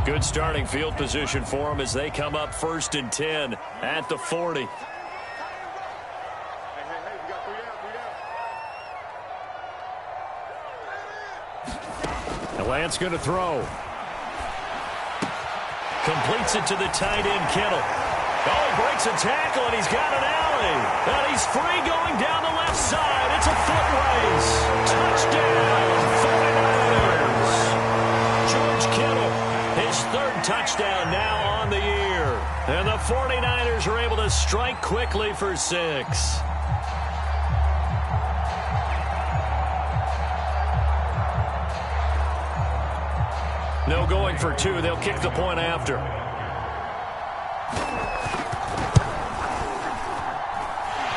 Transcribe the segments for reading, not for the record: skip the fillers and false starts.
Good starting field position for them as they come up 1st and 10 at the 40. Lance going to throw. Completes it to the tight end, Kittle. Oh, he breaks a tackle, and he's got an alley. And he's free going down the left side. It's a foot race. Touchdown, 49ers. George Kittle, his 3rd touchdown now on the year. And the 49ers are able to strike quickly for 6. No going for 2. They'll kick the point after.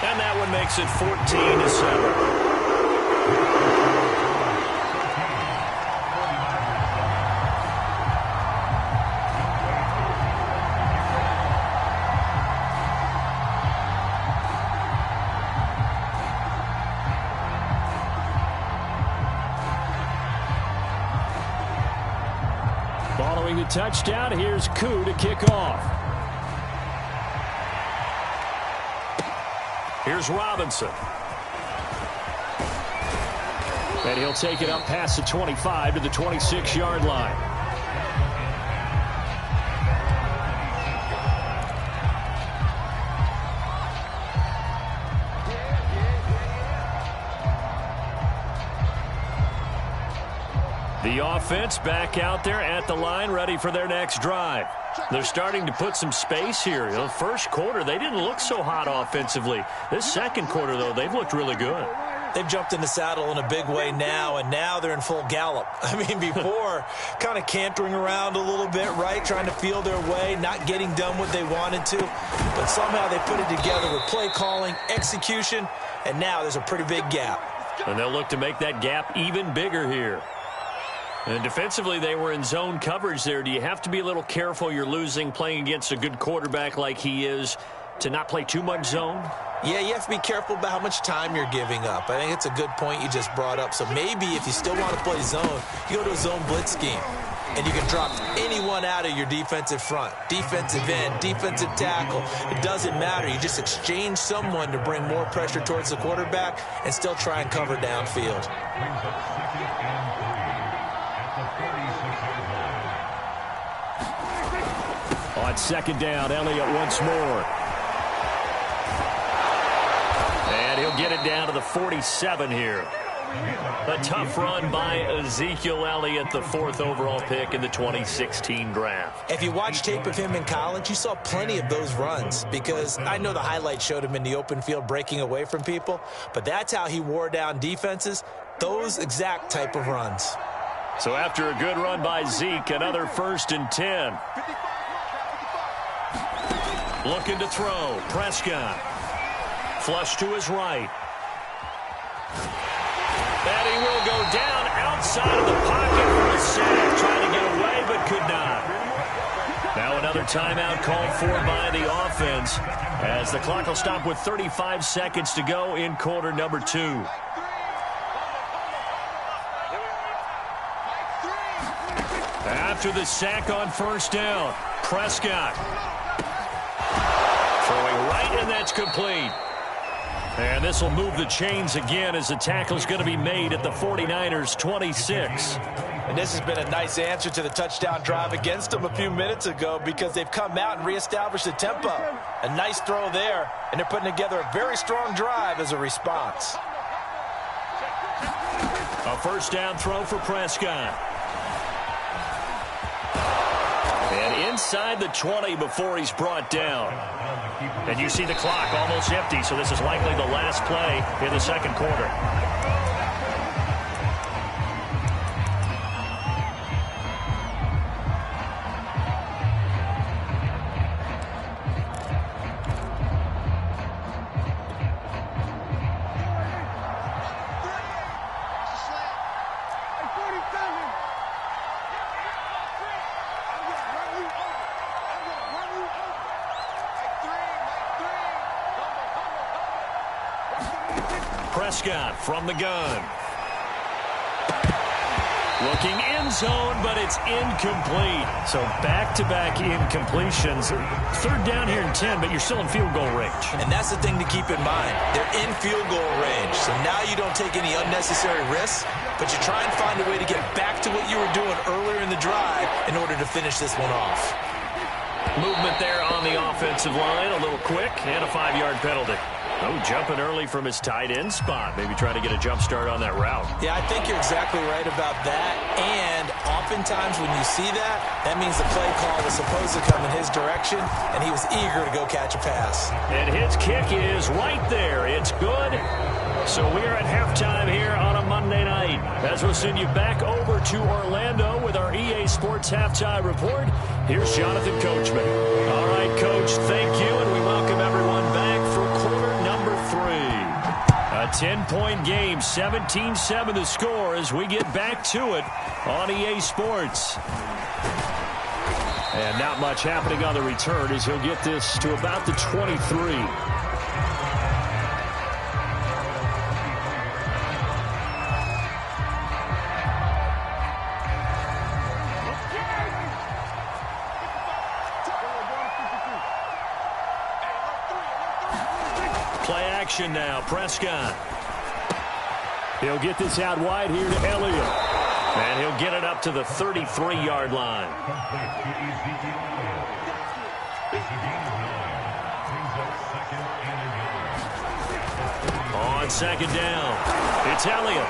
And that one makes it 14-7. Following the touchdown, here's Koo to kick off. Here's Robinson. And he'll take it up past the 25 to the 26-yard line. The offense back out there at the line, ready for their next drive. They're starting to put some space here. The first quarter, they didn't look so hot offensively. This second quarter, though, they've looked really good. They've jumped in the saddle in a big way now, and now they're in full gallop. I mean, before, kind of cantering around a little bit, right, trying to feel their way, not getting done what they wanted to. But somehow they put it together with play calling, execution, and now there's a pretty big gap. And they'll look to make that gap even bigger here. And defensively, they were in zone coverage there. Do you have to be a little careful you're losing playing against a good quarterback like he is to not play too much zone? Yeah, you have to be careful about how much time you're giving up. I think it's a good point you just brought up. So maybe if you still want to play zone, you go to a zone blitz scheme. And you can drop anyone out of your defensive front. Defensive end, defensive tackle. It doesn't matter. You just exchange someone to bring more pressure towards the quarterback and still try and cover downfield. On 2nd down, Elliott once more. And he'll get it down to the 47 here. A tough run by Ezekiel Elliott, the 4th overall pick in the 2016 draft. If you watch tape of him in college, you saw plenty of those runs because I know the highlights showed him in the open field breaking away from people, but that's how he wore down defenses, those exact type of runs. So after a good run by Zeke, another 1st and 10. Looking to throw. Prescott. Flush to his right. And he will go down outside of the pocket for a sack. Trying to get away, but could not. Now another timeout called for by the offense as the clock will stop with 35 seconds to go in quarter number 2. After the sack on 1st down, Prescott. Throwing right, and that's complete. And this will move the chains again as the tackle's going to be made at the 49ers' 26. And this has been a nice answer to the touchdown drive against them a few minutes ago because they've come out and reestablished the tempo. A nice throw there, and they're putting together a very strong drive as a response. A 1st down throw for Prescott. And inside the 20 before he's brought down. And you see the clock almost empty, so this is likely the last play in the second quarter. Prescott from the gun. Looking in zone, but it's incomplete. So back-to-back incompletions. Third down here and 10, but you're still in field goal range. And that's the thing to keep in mind. They're in field goal range. So now you don't take any unnecessary risks, but you try and find a way to get back to what you were doing earlier in the drive in order to finish this one off. Movement there on the offensive line, a little quick, and a 5-yard penalty. Oh, jumping early from his tight end spot. Maybe trying to get a jump start on that route. Yeah, I think you're exactly right about that. And oftentimes when you see that, that means the play call was supposed to come in his direction, and he was eager to go catch a pass. And his kick is right there. It's good. So we are at halftime here on a Monday night. As we'll send you back over to Orlando with our EA Sports Halftime Report, here's Jonathan Coachman. All right, Coach, thank you, and we welcome everyone back for quarter number 3. A 10-point game, 17-7 the score as we get back to it on EA Sports. And not much happening on the return as he'll get this to about the 23. Play action now, Prescott. He'll get this out wide here to Elliott. And he'll get it up to the 33-yard line. On second down, it's Elliott.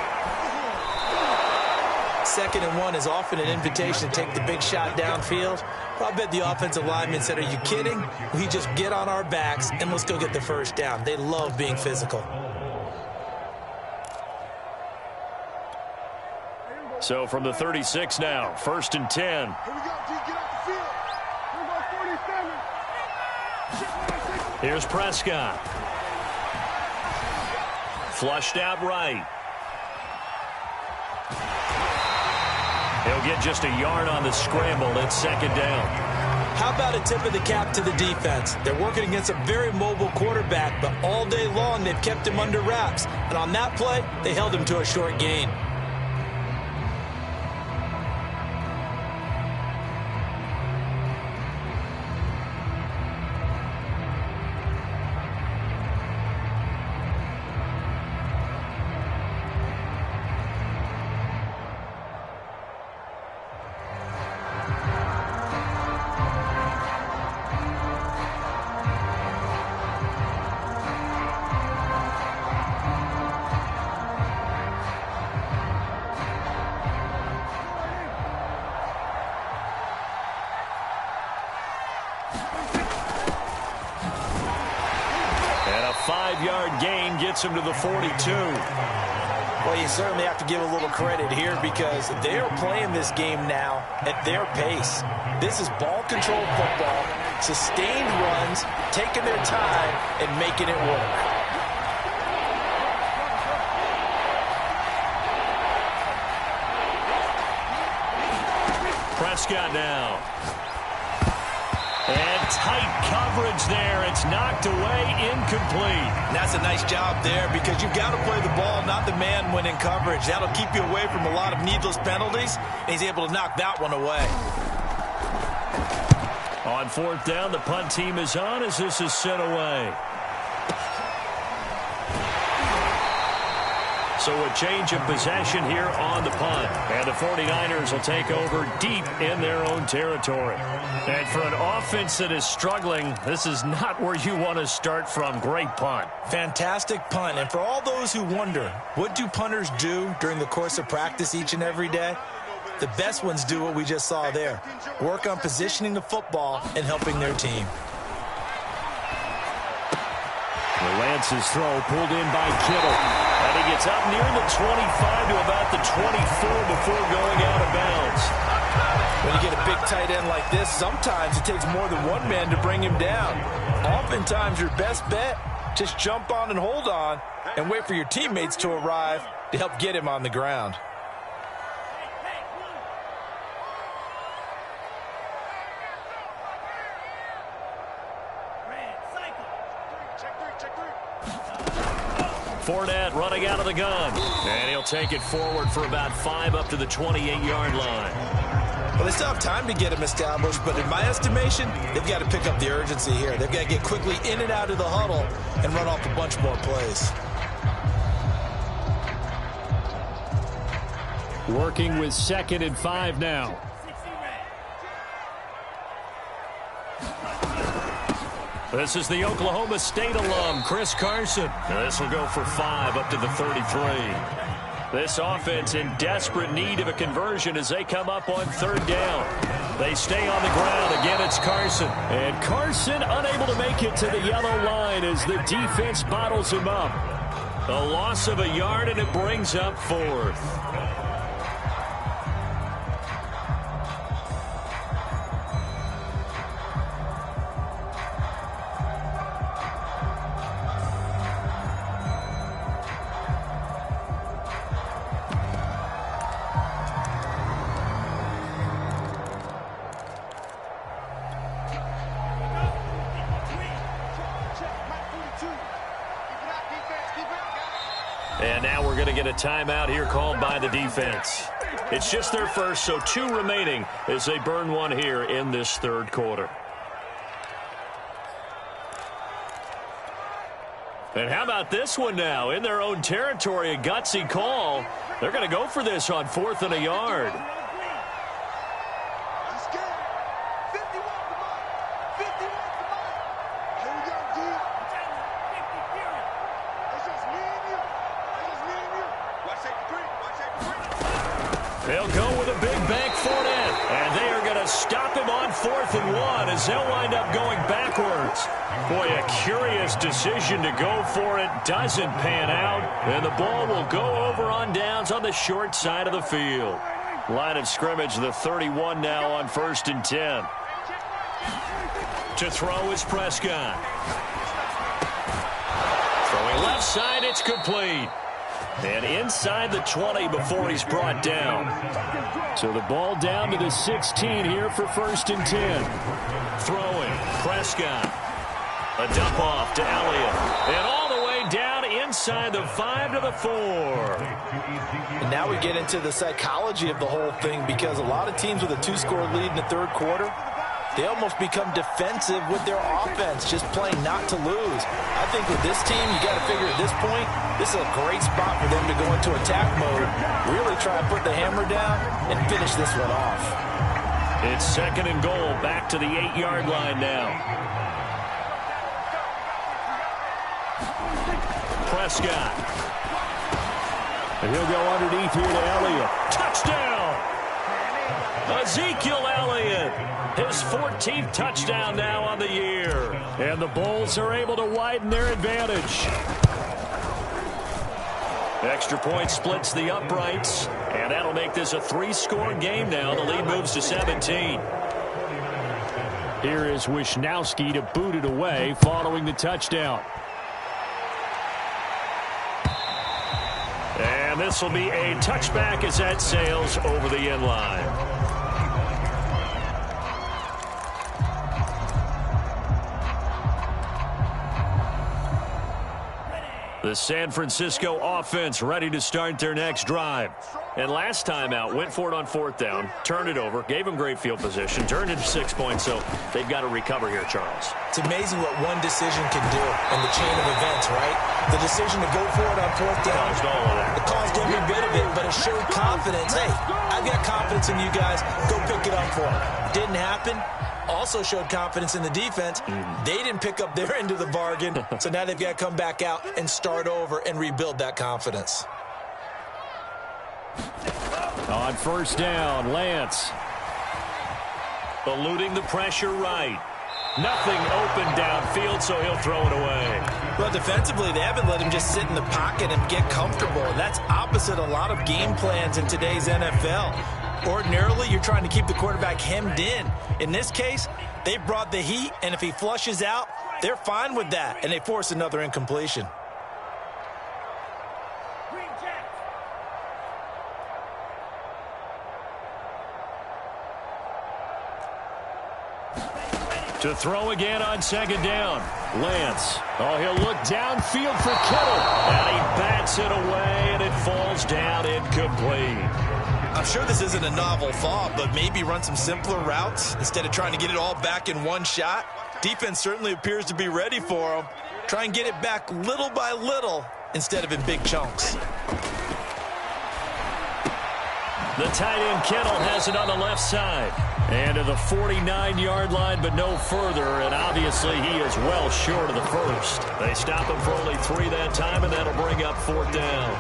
2nd and 1 is often an invitation to take the big shot downfield. Well, I bet the offensive lineman said, are you kidding? We just get on our backs and let's go get the first down. They love being physical. So from the 36 now, 1st and 10. Here we go, G, get off the field. Here we go, 47. Here's Prescott. Flushed out right. He'll get just a yard on the scramble. It's 2nd down. How about a tip of the cap to the defense? They're working against a very mobile quarterback, but all day long they've kept him under wraps. And on that play, they held him to a short gain. And a 5-yard gain gets him to the 42. Well, you certainly have to give a little credit here because they're playing this game now at their pace. This is ball control football, sustained runs, taking their time and making it work. Prescott now. And tight coverage there. It's knocked away, incomplete. And that's a nice job there because you've got to play the ball, not the man when in coverage. That'll keep you away from a lot of needless penalties, and he's able to knock that one away. On 4th down, the punt team is on as this is sent away. So a change of possession here on the punt. And the 49ers will take over deep in their own territory. And for an offense that is struggling, this is not where you want to start from. Great punt. Fantastic punt. And for all those who wonder, what do punters do during the course of practice each and every day? The best ones do what we just saw there. Work on positioning the football and helping their team. Lance's throw pulled in by Kittle. And he gets up near the 25 to about the 24 before going out of bounds. When you get a big tight end like this, sometimes it takes more than one man to bring him down. Oftentimes, your best bet, just jump on and hold on and wait for your teammates to arrive to help get him on the ground. Fournette running out of the gun. And he'll take it forward for about 5 up to the 28-yard line. Well, they still have time to get him established, but in my estimation, they've got to pick up the urgency here. They've got to get quickly in and out of the huddle and run off a bunch more plays. Working with 2nd and 5 now. This is the Oklahoma State alum, Chris Carson. This will go for 5 up to the 33. This offense in desperate need of a conversion as they come up on 3rd down. They stay on the ground. Again, it's Carson. And Carson unable to make it to the yellow line as the defense bottles him up. A loss of a yard, and it brings up 4th. And now we're going to get a timeout here called by the defense. It's just their first, so 2 remaining as they burn 1 here in this 3rd quarter. And how about this one now? In their own territory, a gutsy call. They're going to go for this on 4th and a yard. They'll go with a big bank Fournette, and they are going to stop him on 4th and 1 as they'll wind up going backwards. Boy, a curious decision to go for it. Doesn't pan out, and the ball will go over on downs on the short side of the field. Line of scrimmage, the 31 now on 1st and 10. To throw is Prescott. Throwing left side, it's complete. And inside the 20 before he's brought down. So the ball down to the 16 here for 1st and 10. Throwing, Prescott. A dump off to Elliott. And all the way down inside the 5 to the 4. And now we get into the psychology of the whole thing, because a lot of teams with a 2-score lead in the 3rd quarter, they almost become defensive with their offense, just playing not to lose. I think with this team, you got to figure at this point, this is a great spot for them to go into attack mode, really try to put the hammer down and finish this one off. It's 2nd and goal, back to the 8-yard line now. Prescott. And he'll go underneath here to Elliott. Touchdown! Ezekiel Elliott, his 14th touchdown now on the year. And the Bulls are able to widen their advantage. Extra point splits the uprights, and that'll make this a 3-score game now. The lead moves to 17. Here is Wisnowski to boot it away following the touchdown. And this will be a touchback as that sails over the end line. The San Francisco offense ready to start their next drive. And last time out, went for it on 4th down, turned it over, gave them great field position, turned it 6 points, so they've got to recover here, Charles. It's amazing what one decision can do in the chain of events, right? The decision to go for it on 4th down. Caused all of that. It caused every bit of it, but it showed confidence. Hey, I've got confidence in you guys. Go pick it up for them. Didn't happen. Also showed confidence in the defense. They didn't pick up their end of the bargain, so now they've got to come back out and start over and rebuild that confidence. On 1st down, Lance. Eluding the pressure right. Nothing open downfield, so he'll throw it away. Well, defensively, they haven't let him just sit in the pocket and get comfortable. And that's opposite a lot of game plans in today's NFL. Ordinarily, you're trying to keep the quarterback hemmed in. In this case, they brought the heat, and if he flushes out, they're fine with that, and they force another incompletion. To throw again on second down. Lance. Oh, he'll look downfield for Kittle. And he bats it away, and it falls down incomplete. I'm sure this isn't a novel thought, but maybe run some simpler routes instead of trying to get it all back in one shot. Defense certainly appears to be ready for him. Try and get it back little by little instead of in big chunks. The tight end Kittle has it on the left side. And to the 49-yard line, but no further. And obviously he is well short of the first. They stop him for only 3 that time, and that'll bring up 4th down.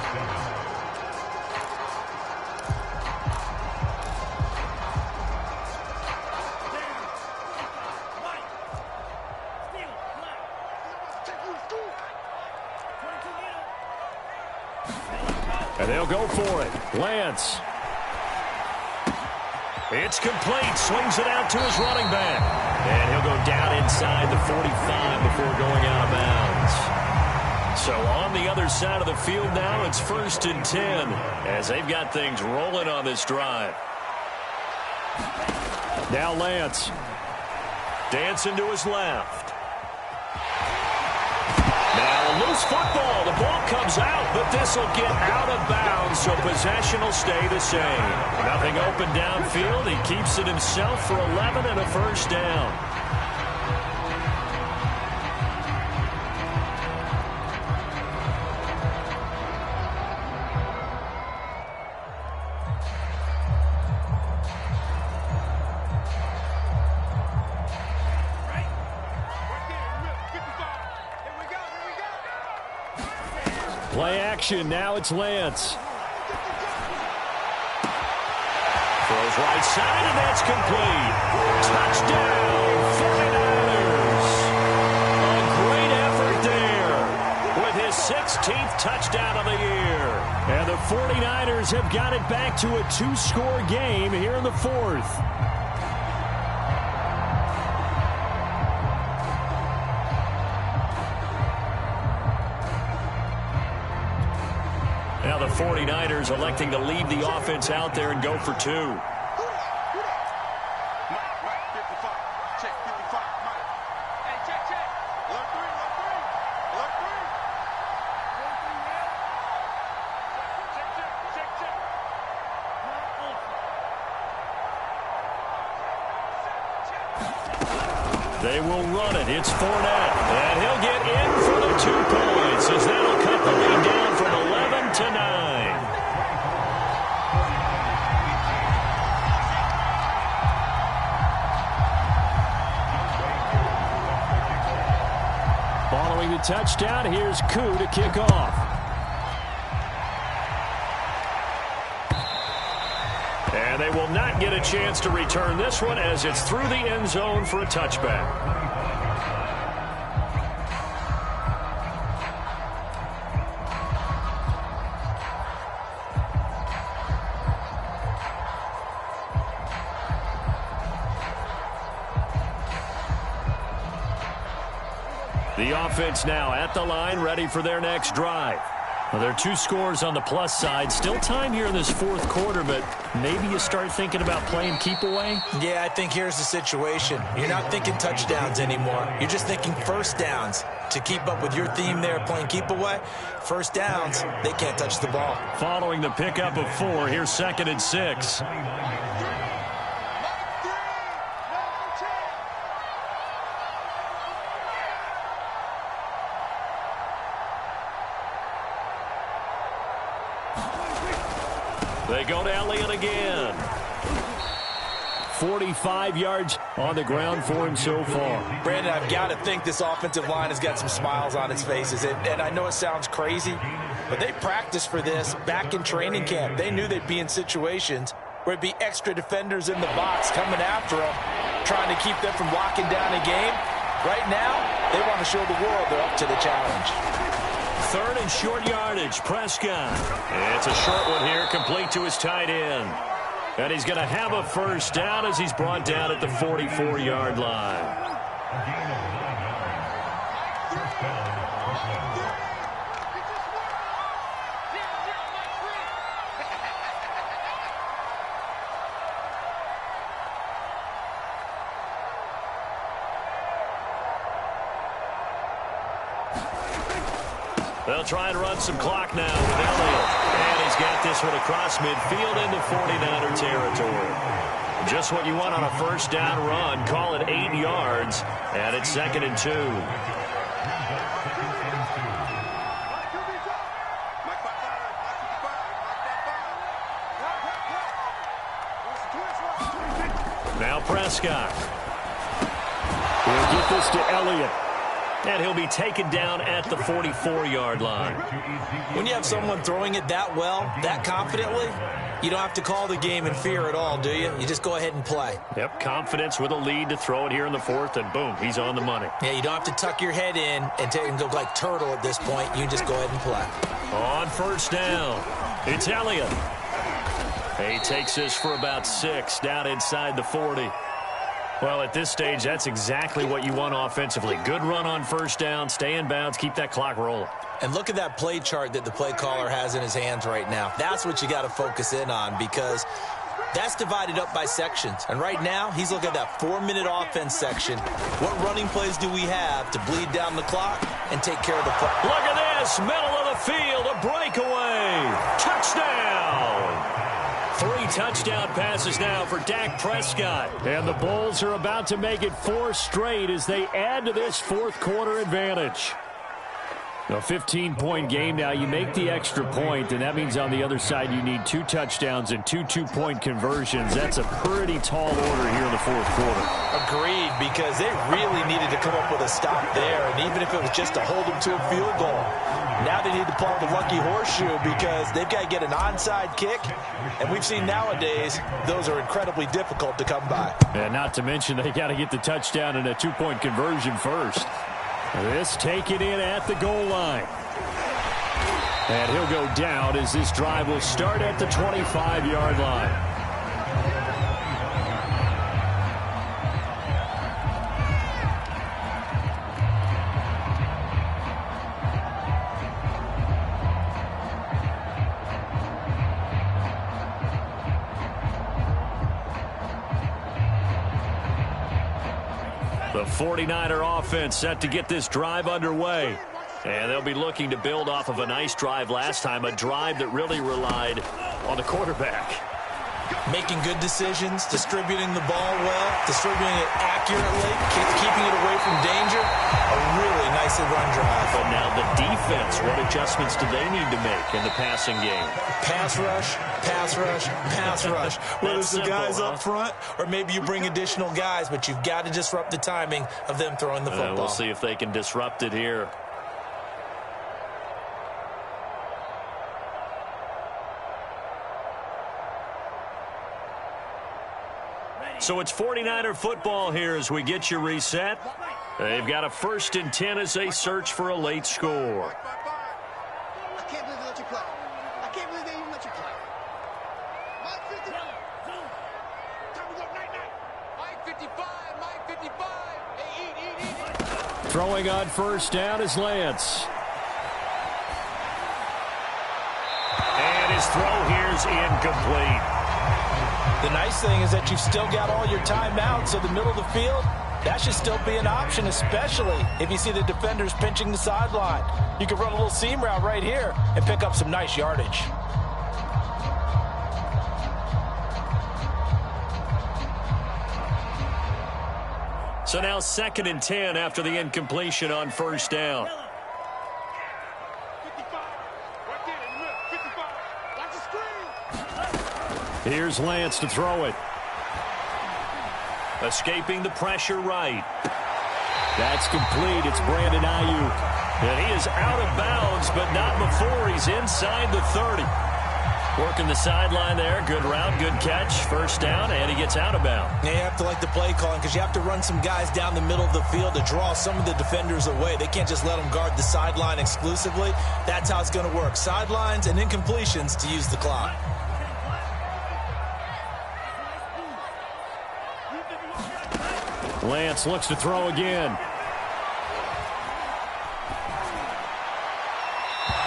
And they'll go for it. Lance. It's complete. Swings it out to his running back. And he'll go down inside the 45 before going out of bounds. So on the other side of the field now, it's 1st and 10 as they've got things rolling on this drive. Now Lance. Dancing to his left. Now a loose football. The ball comes out, but this will get out of bounds, so possession will stay the same. Nothing open downfield. He keeps it himself for 11 and a 1st down. Play action. Now it's Lance. Throws right side, and that's complete. Touchdown, 49ers. A great effort there with his 16th touchdown of the year. And the 49ers have got it back to a 2-score game here in the 4th. Now the 49ers electing to leave the offense out there and go for 2. They will run it. It's Fournette. And he'll get in for the 2 points as that'll cut the lead down from 11 to 9. Following the touchdown, here's Koo to kick off. And they will not get a chance to return this one as it's through the end zone for a touchback. The offense now at the line, ready for their next drive. Well, there are 2 scores on the plus side. Still time here in this 4th quarter, but maybe you start thinking about playing keep away? Yeah, I think here's the situation. You're not thinking touchdowns anymore. You're just thinking 1st downs. To keep up with your theme there, playing keep away, 1st downs, they can't touch the ball. Following the pickup of 4, here's 2nd and 6. They go to Elliott again. 45 yards on the ground for him so far. Brandon, I've got to think this offensive line has got some smiles on its faces. And I know it sounds crazy, but they practiced for this back in training camp. They knew they'd be in situations where it'd be extra defenders in the box coming after them, trying to keep them from locking down a game. Right now, they want to show the world they're up to the challenge. 3rd and short yardage, Prescott. It's a short one here, complete to his tight end. And he's going to have a 1st down as he's brought down at the 44-yard line. They'll try and run some clock now with Elliott. And he's got this one across midfield into 49er territory. Just what you want on a first down run. Call it 8 yards. And it's 2nd and 2. Now Prescott. We'll get this to Elliott. And he'll be taken down at the 44-yard line. When you have someone throwing it that well, that confidently, you don't have to call the game in fear at all, do you? You just go ahead and play. Yep, confidence with a lead to throw it here in the 4th, and boom, he's on the money. Yeah, you don't have to tuck your head in and go like turtle at this point. You just go ahead and play. On first down, it's Elliott. He takes this for about 6 down inside the 40. Well, at this stage, that's exactly what you want offensively. Good run on first down, stay in bounds, keep that clock rolling. And look at that play chart that the play caller has in his hands right now. That's what you got to focus in on, because that's divided up by sections. And right now, he's looking at that 4-minute offense section. What running plays do we have to bleed down the clock and take care of the play? Look at this, middle of the field, a breakaway. Touchdown! 3 touchdown passes now for Dak Prescott. And the Bulls are about to make it 4 straight as they add to this 4th quarter advantage. A 15-point game now. You make the extra point, and that means on the other side you need 2 touchdowns and 2 two-point conversions. That's a pretty tall order here in the 4th quarter. Agreed, because they really needed to come up with a stop there, and even if it was just to hold them to a field goal. Now they need to pull the lucky horseshoe because they've got to get an onside kick, and we've seen nowadays those are incredibly difficult to come by. And not to mention they got to get the touchdown and a 2-point conversion first. This taken in at the goal line. And he'll go down as this drive will start at the 25-yard line. The 49er offense set to get this drive underway. And they'll be looking to build off of a nice drive last time, a drive that really relied on the quarterback. Making good decisions, distributing the ball well, distributing it accurately, keeping it away from danger. A really nicely run drive. But now the defense, what adjustments do they need to make in the passing game? Pass rush, pass rush, pass rush. Whether it's the guys up front or maybe you bring additional guys, but you've got to disrupt the timing of them throwing the football. We'll see if they can disrupt it here. So it's 49er football here as we get you reset. They've got a 1st and 10 as they search for a late score. I can't believe they let you play. I can't believe they even let you play. Mike 55. Time to go night-night. Mike 55. Mike 55. Hey, eat. Throwing on first down is Lance. And his throw here's incomplete. The nice thing is that you've still got all your timeouts, so the middle of the field, that should still be an option, especially if you see the defenders pinching the sideline. You can run a little seam route right here and pick up some nice yardage. So now 2nd and 10 after the incompletion on first down. 55. Right there in the middle. 55. Watch the screen. Here's Lance to throw it. Escaping the pressure right. That's complete. It's Brandon Ayuk. And he is out of bounds, but not before he's inside the 30. Working the sideline there. Good route, good catch. First down, and he gets out of bounds. Yeah, you have to like the play calling because you have to run some guys down the middle of the field to draw some of the defenders away. They can't just let them guard the sideline exclusively. That's how it's going to work. Sidelines and incompletions to use the clock. Lance looks to throw again.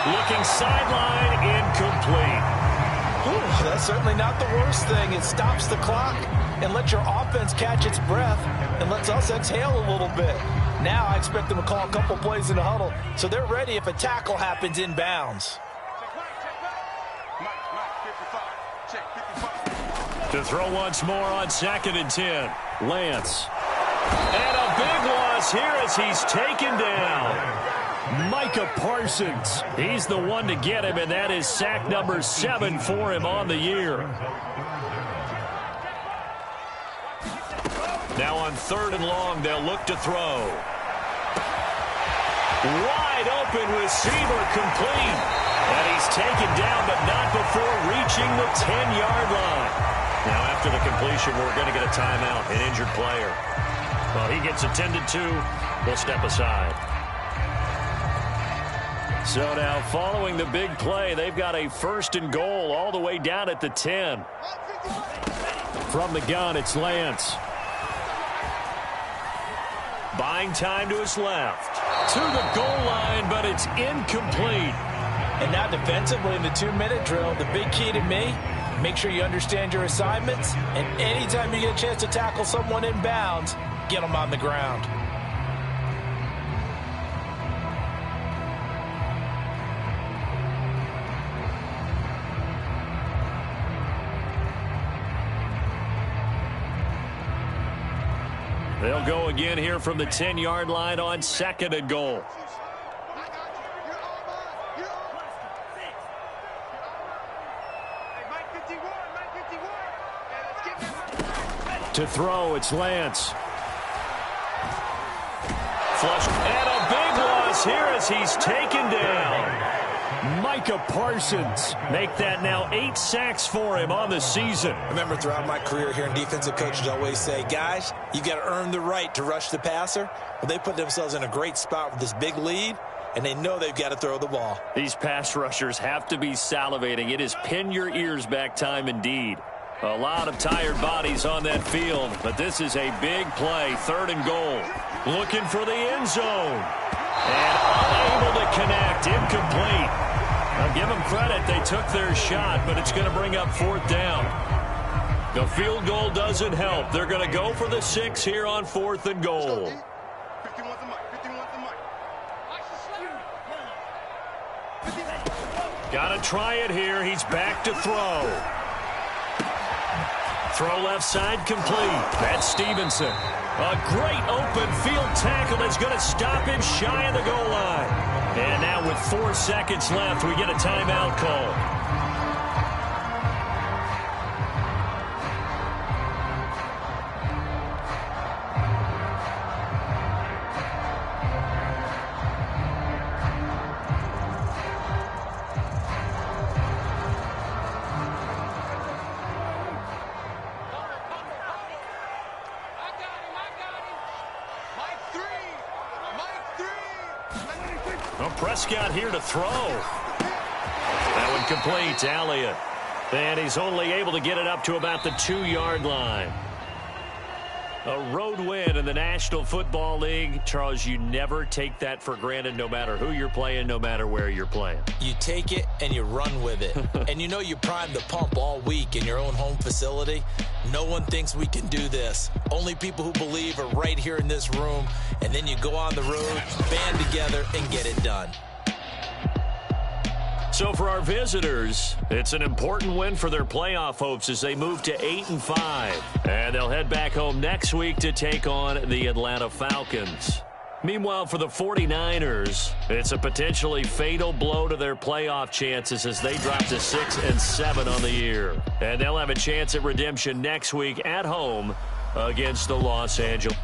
Looking sideline, incomplete. Ooh, that's certainly not the worst thing. It stops the clock. and let your offense catch its breath and lets us exhale a little bit. Now I expect them to call a couple plays in the huddle so they're ready if a tackle happens inbounds. To throw once more on 2nd and 10. Lance. And a big loss here as he's taken down. Micah Parsons. He's the one to get him, and that is sack number 7 for him on the year. Now on 3rd and long, they'll look to throw. Wide open receiver complete. And he's taken down, but not before reaching the 10-yard line. Now, after the completion, we're going to get a timeout, an injured player. Well, he gets attended to. We'll step aside. So now, following the big play, they've got a 1st and goal all the way down at the 10. From the gun, it's Lance. Buying time to his left. To the goal line, but it's incomplete. And now defensively in the 2-minute drill, the big key to me, make sure you understand your assignments, and anytime you get a chance to tackle someone in bounds, get them on the ground. They'll go again here from the 10-yard line on 2nd and goal. To throw, it's Lance. Flush, and a big loss here as he's taken down. Micah Parsons make that now 8 sacks for him on the season. I remember throughout my career here in defensive coaches always say, guys, you got to earn the right to rush the passer. Well, they put themselves in a great spot with this big lead, and they know they've got to throw the ball. These pass rushers have to be salivating. It is pin your ears back time indeed. A lot of tired bodies on that field, but this is a big play, 3rd and goal. Looking for the end zone. And unable to connect, incomplete. I'll give them credit, they took their shot, but it's going to bring up 4th down. The field goal doesn't help. They're going to go for the 6 here on 4th and goal. Got to try it here. He's back to throw. Throw left side complete. That's Stevenson. A great open field tackle that's going to stop him shy of the goal line. And now with 4 seconds left, we get a timeout call. Prescott here to throw. That one complete. Elliott. And he's only able to get it up to about the 2-yard line. A road win in the National Football League. Charles, you never take that for granted no matter who you're playing, no matter where you're playing. You take it and you run with it. And you know you primed the pump all week in your own home facility. No one thinks we can do this. Only people who believe are right here in this room. And then you go on the road, band together, and get it done. So for our visitors, it's an important win for their playoff hopes as they move to 8-5. And they'll head back home next week to take on the Atlanta Falcons. Meanwhile, for the 49ers, it's a potentially fatal blow to their playoff chances as they drop to 6-7 on the year. And they'll have a chance at redemption next week at home against the Los Angeles.